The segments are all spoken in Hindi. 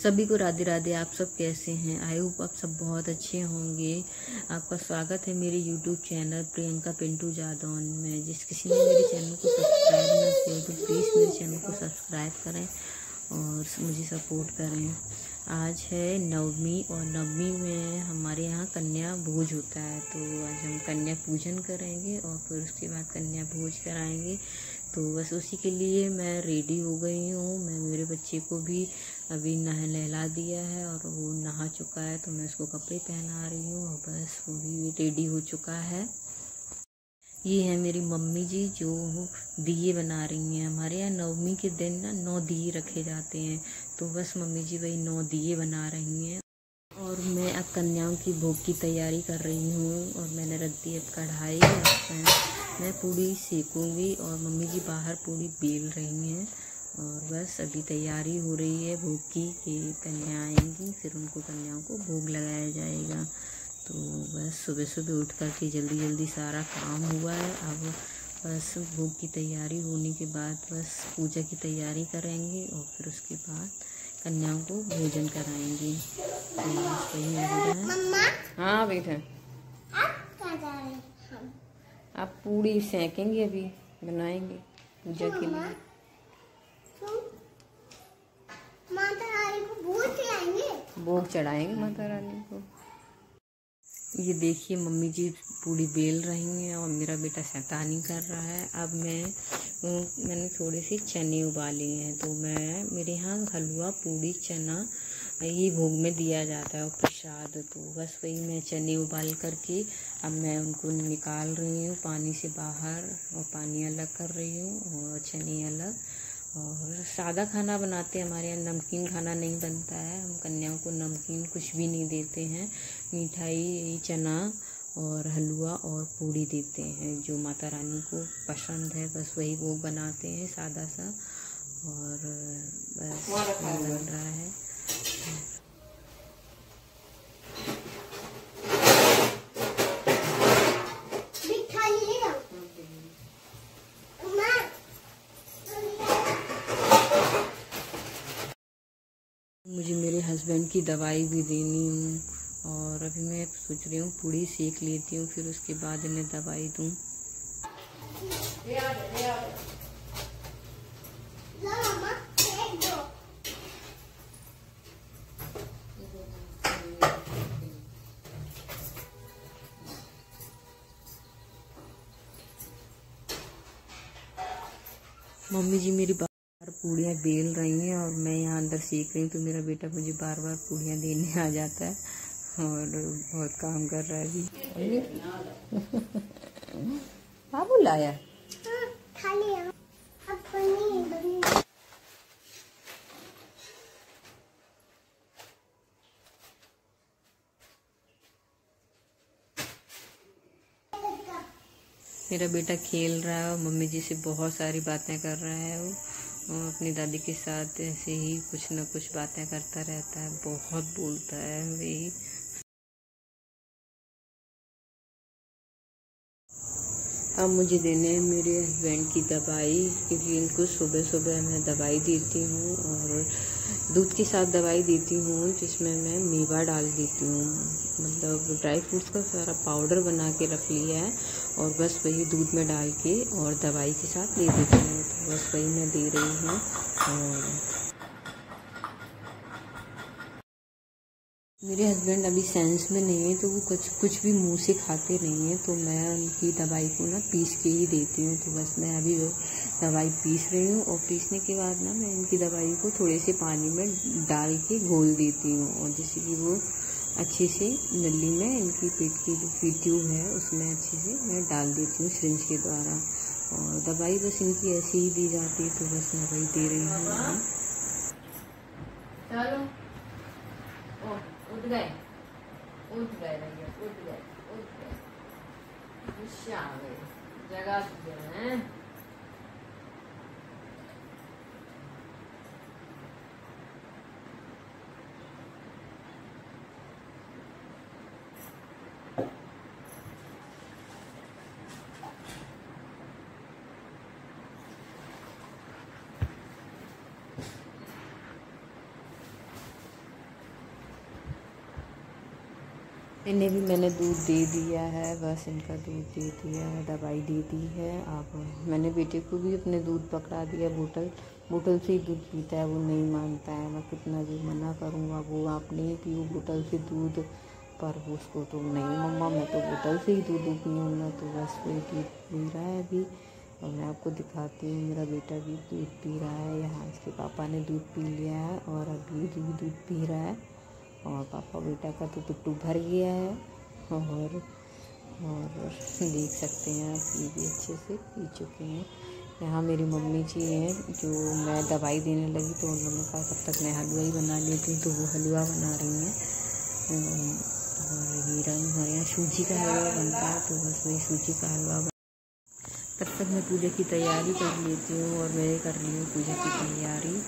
सभी को राधे राधे। आप सब कैसे हैं? आई होप आप सब बहुत अच्छे होंगे। आपका स्वागत है मेरे यूट्यूब चैनल प्रियंका पिंटू जादौन में। जिस किसी ने मेरे चैनल को सब्सक्राइब ना किया तो प्लीज़ मेरे चैनल को सब्सक्राइब करें और मुझे सपोर्ट करें। आज है नवमी और नवमी में हमारे यहाँ कन्या भोज होता है, तो आज हम कन्या पूजन करेंगे और फिर उसके बाद कन्या भोज कराएंगे। तो बस उसी के लिए मैं रेडी हो गई हूँ। मैं मेरे बच्चे को भी अभी नहला दिया है और वो नहा चुका है, तो मैं उसको कपड़े पहना रही हूँ और बस वो भी रेडी हो चुका है। ये है मेरी मम्मी जी जो दिए बना रही हैं। हमारे यहाँ नवमी के दिन ना 9 दिए रखे जाते हैं, तो बस मम्मी जी वही 9 दिए बना रही हैं। और मैं अब कन्याओं की भोग की तैयारी कर रही हूँ और मैंने रख दी अब कढ़ाई। अब मैं पूड़ी सेकूँगी और मम्मी जी बाहर पूड़ी बेल रही हैं और बस अभी तैयारी हो रही है भोग की कि कन्या आएंगी, फिर उनको कन्याओं को भोग लगाया जाएगा। तो बस सुबह सुबह उठ कर के जल्दी जल्दी सारा काम हुआ है। अब बस भोग की तैयारी होने के बाद बस पूजा की तैयारी करेंगे और फिर उसके बाद कन्याओं को भोजन कराएंगे। तो बस वही है। हाँ बेटा, आप पूड़ी सेकेंगे, अभी बनाएंगे पूजा के लिए। माता रानी को भोग चढ़ाएंगे, भोग चढ़ाएंगे माता रानी को। ये देखिए मम्मी जी पूड़ी बेल रही हैं और मेरा बेटा शैतानी कर रहा है। अब मैंने थोड़े से चने उबाले हैं, तो मेरे यहाँ हलवा पूड़ी चना ये भोग में दिया जाता है और प्रसाद। तो बस वही मैं चने उबाल करके अब मैं उनको निकाल रही हूँ पानी से बाहर और पानी अलग कर रही हूँ और चने अलग। और सादा खाना बनाते हैं, हमारे यहाँ नमकीन खाना नहीं बनता है। हम कन्याओं को नमकीन कुछ भी नहीं देते हैं। मिठाई चना और हलवा और पूड़ी देते हैं जो माता रानी को पसंद है, बस वही वो बनाते हैं सादा सा। और बस बन रहा है। मुझे मेरे हस्बैंड की दवाई भी देनी हूँ और अभी मैं सोच रही हूँ पूड़ी सेक लेती हूँ, फिर उसके बाद इन्हें दवाई दूँ। मम्मी जी मेरी पूड़ियाँ बेल रही हैं और मैं यहाँ अंदर सेक रही हूँ, तो मेरा बेटा मुझे बार बार पूड़ियाँ देने आ जाता है और बहुत काम कर रहा है अभी। हाँ बुलाया मेरा बेटा खेल रहा है और मम्मी जी से बहुत सारी बातें कर रहा है। वो अपनी दादी के साथ ऐसे ही कुछ न कुछ बातें करता रहता है, बहुत बोलता है वही। अब मुझे देने हैं मेरे हस्बैंड की दवाई, क्योंकि इनको सुबह सुबह मैं दवाई देती हूँ और दूध के साथ दवाई देती हूँ जिसमें मैं मेवा डाल देती हूँ। मतलब ड्राई फ्रूट्स का सारा पाउडर बना के रख लिया है और बस वही दूध में डाल के और दवाई के साथ दे देती हूँ। तो बस वही मैं दे रही हूँ। और मेरे हस्बैंड अभी सेंस में नहीं है, तो वो कुछ भी मुंह से खाते नहीं हैं, तो मैं उनकी दवाई को ना पीस के ही देती हूँ। तो बस मैं अभी दवाई पीस रही हूँ और पीसने के बाद ना मैं इनकी दवाई को थोड़े से पानी में डाल के घोल देती हूँ और जैसे कि वो अच्छे से नली में इनकी पेट की जो ट्यूब है उसमें अच्छे से मैं डाल देती हूँ सिरिंज के द्वारा। और दवाई बस इनकी ऐसे ही दी जाती है, तो बस मैं वही दे रही हूँ। चलो उठ गए भैया, उठ गए गुस्सा आ गए, जगह हैं। इन्हें भी मैंने दूध दे दिया है, बस इनका दूध दे दिया है, दवाई दे दी है। अब मैंने बेटे को भी अपने दूध पकड़ा दिया, बोतल से ही दूध पीता है, वो नहीं मानता है। मैं कितना भी मना करूँगा, वो आप नहीं पियो बोतल से दूध, पर उसको तो नहीं, मम्मा मैं तो बोतल से ही दूध पीऊँगा। तो बस वही दूध पी रहा है अभी। और मैं आपको दिखाती हूँ, मेरा बेटा भी दूध पी रहा है। यहाँ इसके पापा ने दूध पी लिया है और अभी भी दूध पी रहा है। और पापा बेटा का तो पिट्टू भर गया है। और देख सकते हैं आप, ये भी अच्छे से पी चुके हैं। यहाँ मेरी मम्मी जी हैं, जो मैं दवाई देने लगी तो उन्होंने कहा तब तक मैं हलवा ही बना लेती हूँ, तो वो हलवा बना रही हैं। और ये रंग हमारे यहाँ सूजी का हलवा बनता है, तो बस वही सूजी का हलवा तब तक मैं पूजा की तैयारी कर लेती हूँ। और मैं कर रही हूँ पूजा की तैयारी।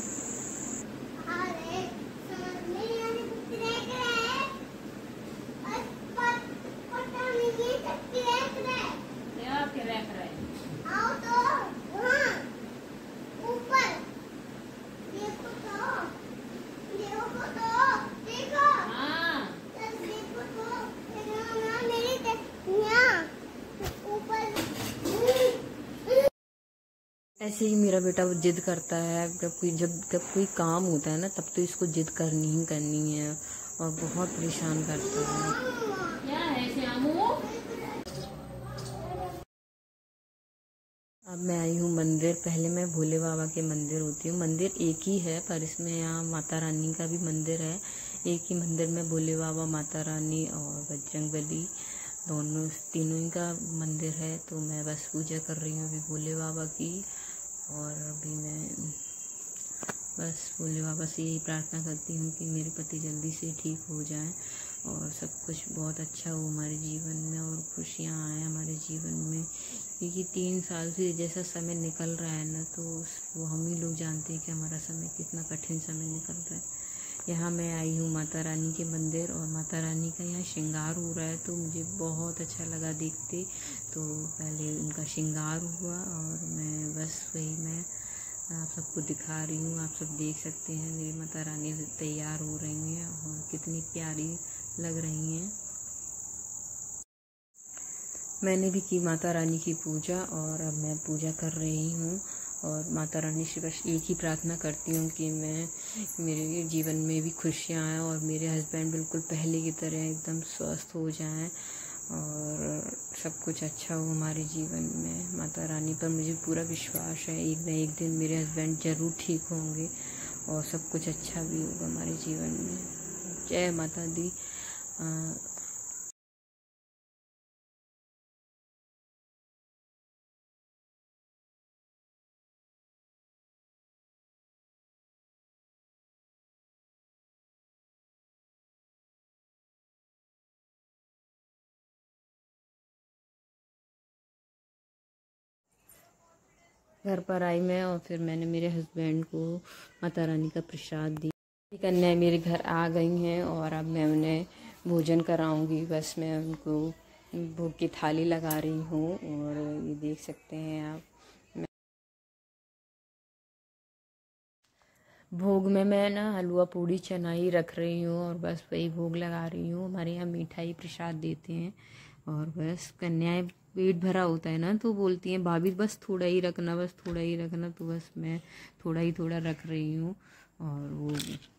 ऐसे ही मेरा बेटा जिद करता है, जब कोई काम होता है ना, तब तो इसको जिद करनी ही करनी है और बहुत परेशान करता है। क्या है श्यामू? अब मैं आई हूँ मंदिर। पहले मैं भोले बाबा के मंदिर होती हूँ। मंदिर एक ही है, पर इसमें यहाँ माता रानी का भी मंदिर है। एक ही मंदिर में भोले बाबा, माता रानी और बजरंगबली, दोनों तीनों ही का मंदिर है। तो मैं बस पूजा कर रही हूँ अभी भोले बाबा की। और अभी मैं बस भोले बाबा से यही प्रार्थना करती हूँ कि मेरे पति जल्दी से ठीक हो जाएं और सब कुछ बहुत अच्छा हो हमारे जीवन में और खुशियाँ आए हमारे जीवन में। क्योंकि 3 साल से जैसा समय निकल रहा है ना, तो वो हम ही लोग जानते हैं कि हमारा समय कितना कठिन समय निकल रहा है। यहाँ मैं आई हूँ माता रानी के मंदिर और माता रानी का यहाँ श्रृंगार हो रहा है, तो मुझे बहुत अच्छा लगा देखते। तो पहले उनका श्रृंगार हुआ और मैं आप सबको दिखा रही हूँ। आप सब देख सकते हैं मेरी माता रानी तैयार हो रही हैं और कितनी प्यारी लग रही हैं। मैंने भी की माता रानी की पूजा और अब मैं पूजा कर रही हूँ। और माता रानी से बस एक ही प्रार्थना करती हूँ कि मेरे जीवन में भी खुशियाँ आएँ और मेरे हस्बैंड बिल्कुल पहले की तरह एकदम स्वस्थ हो जाएं और सब कुछ अच्छा हो हमारे जीवन में। माता रानी पर मुझे पूरा विश्वास है, एक न एक दिन मेरे हस्बैंड ज़रूर ठीक होंगे और सब कुछ अच्छा भी होगा हमारे जीवन में। जय माता दी। घर पर आई मैं और फिर मैंने मेरे हस्बैंड को माता रानी का प्रसाद दी। कन्याएं मेरे घर आ गई हैं और अब मैं उन्हें भोजन कराऊंगी। बस मैं उनको भोग की थाली लगा रही हूँ और ये देख सकते हैं आप। भोग में मैं ना हलवा पूड़ी चना ही रख रही हूँ और बस वही भोग लगा रही हूँ। हमारे यहाँ मिठाई प्रसाद देते हैं और बस कन्याएं पेट भरा होता है ना, तो बोलती हैं भाभी बस थोड़ा ही रखना, बस थोड़ा ही रखना। तो बस मैं थोड़ा रख रही हूँ और वो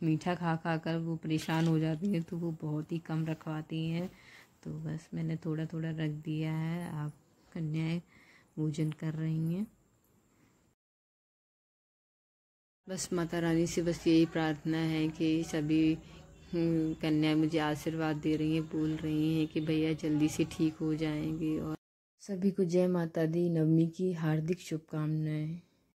मीठा खा खा कर वो परेशान हो जाती हैं, तो वो बहुत ही कम रखवाती हैं। तो बस मैंने थोड़ा रख दिया है। आप कन्याएं भोजन कर रही हैं। बस माता रानी से बस यही प्रार्थना है कि सभी कन्याएं मुझे आशीर्वाद दे रही हैं, बोल रही हैं कि भैया जल्दी से ठीक हो जाएंगे। और सभी को जय माता दी नवमी की हार्दिक शुभकामनाएं।